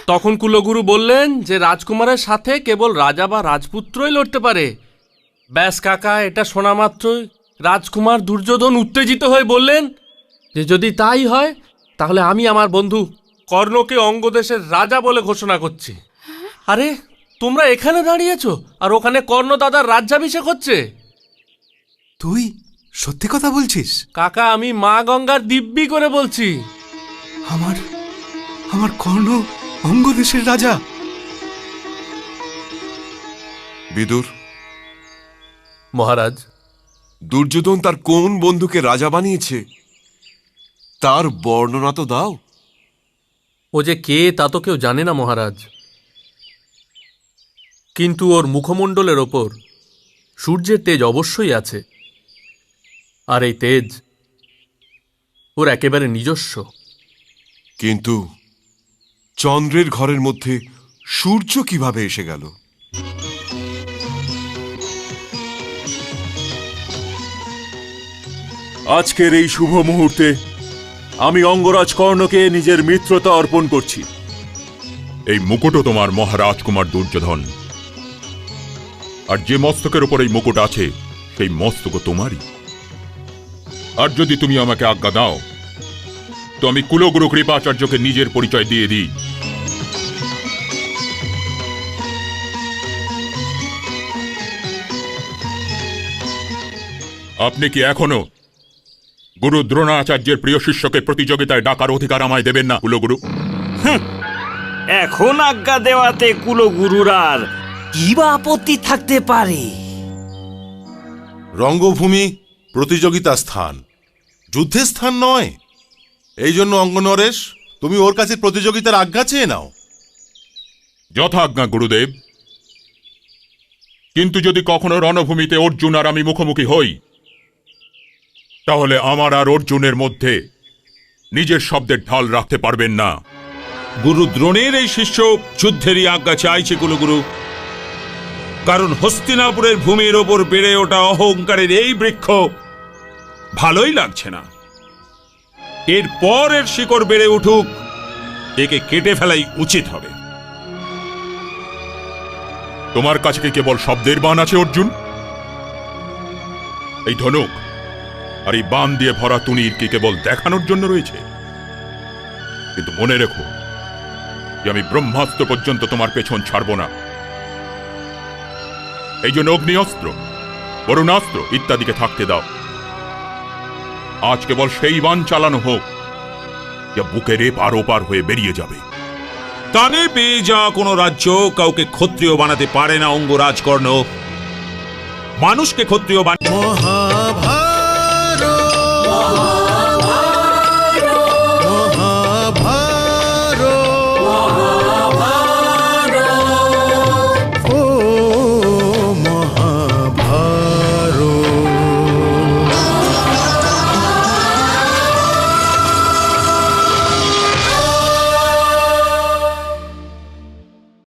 তখন কুলগুরু বললেন যে রাজকুমারের সাথে কেবল রাজা বা রাজপুত্রই লড়তে পারে। ব্যাস কাকা, এটা শোনা মাত্রই রাজকুমার দুর্যোধন উত্তেজিত হয়ে বললেন যে যদি তাই হয় তাহলে আমি আমার বন্ধু কর্ণকে অঙ্গদেশের রাজা বলে ঘোষণা করছি। আরে তোমরা এখানে দাঁড়িয়েছো আর ওখানে কর্ণ দাদার রাজ্যাভিষেক হচ্ছে। তুই সত্যি কথা বলছিস? কাকা, আমি মা গঙ্গার দিব্যি করে বলছি। আমার আমার কর্ণ অঙ্গদেশের রাজা। বিদুর মহারাজ, দুর্যোধন তার কোন বন্ধুকে রাজা বানিয়েছে তার বর্ণনা তো দাও। ও যে কে তা তো কেউ জানে না মহারাজ, কিন্তু ওর মুখমণ্ডলের ওপর সূর্যের তেজ অবশ্যই আছে, আর এই তেজ ওর একেবারে নিজস্ব। কিন্তু চন্দ্রের ঘরের মধ্যে সূর্য কিভাবে এসে গেল? আজকের এই শুভ মুহূর্তে আমি অঙ্গরাজ কর্ণকে নিজের মিত্রতা অর্পণ করছি। এই মুকুটও তোমার মহারাজকুমার দুর্যোধন, আর যে মস্তকের উপর এই মুকুট আছে সেই মস্তকও তোমারই। আর যদি তুমি আমাকে আজ্ঞা দাও তো আমি কুলগুরু কৃপাচার্যকে নিজের পরিচয় দিয়ে দিই। আপনি কি এখনো গুরু দ্রোণাচার্যের প্রিয় শিষ্যকে প্রতিযোগিতায় ডাকার অধিকার আমায় দেবেন না কুলগুরু? এখন আজ্ঞা দেওয়াতে কুলগুরুর আর কি বা আপত্তি থাকতে পারে? রঙ্গভূমি প্রতিযোগিতা স্থান, যুদ্ধের স্থান নয়। এই জন্য অঙ্গনরেশ, তুমি ওর কাছে প্রতিযোগিতার আজ্ঞা চেয়ে নাও। যথাজ্ঞা গুরুদেব। কিন্তু যদি কখনো রণভূমিতে অর্জুন আর আমি মুখোমুখি হই, তাহলে আমার আর অর্জুনের মধ্যে নিজের শব্দের ঢাল রাখতে পারবেন না। গুরু দ্রোণের এই শিষ্য যুদ্ধেরই আজ্ঞা চাইছে কুলগুরু, কারণ হস্তিনাপুরের ভূমির ওপর বেড়ে ওঠা অহংকারের এই বৃক্ষ ভালোই লাগছে না। এরপর এর শিকড় বেড়ে উঠুক, একে কেটে ফেলাই উচিত হবে। তোমার কাছে কি কেবল শব্দের বাণ আছে অর্জুন? এই ধনুক আর এই বাণ দিয়ে ভরা তুনির কি কেবল দেখানোর জন্য রয়েছে? কিন্তু মনে রেখো যে আমি ব্রহ্মাস্ত্র পর্যন্ত তোমার পেছন ছাড়ব না। এই জন্য অগ্নিঅস্ত্র, বরুণাস্ত্র ইত্যাদিকে থাকতে দাও। আজ কেবল সেই বাণ চালানো হোক যা বুকের এপার ওপার হয়ে বেরিয়ে যাবে। তানে পেয়ে যাওয়া কোনো রাজ্য কাউকে ক্ষত্রিয় বানাতে পারে না অঙ্গরাজ কর্ণ। মানুষকে ক্ষত্রিয় বানাতে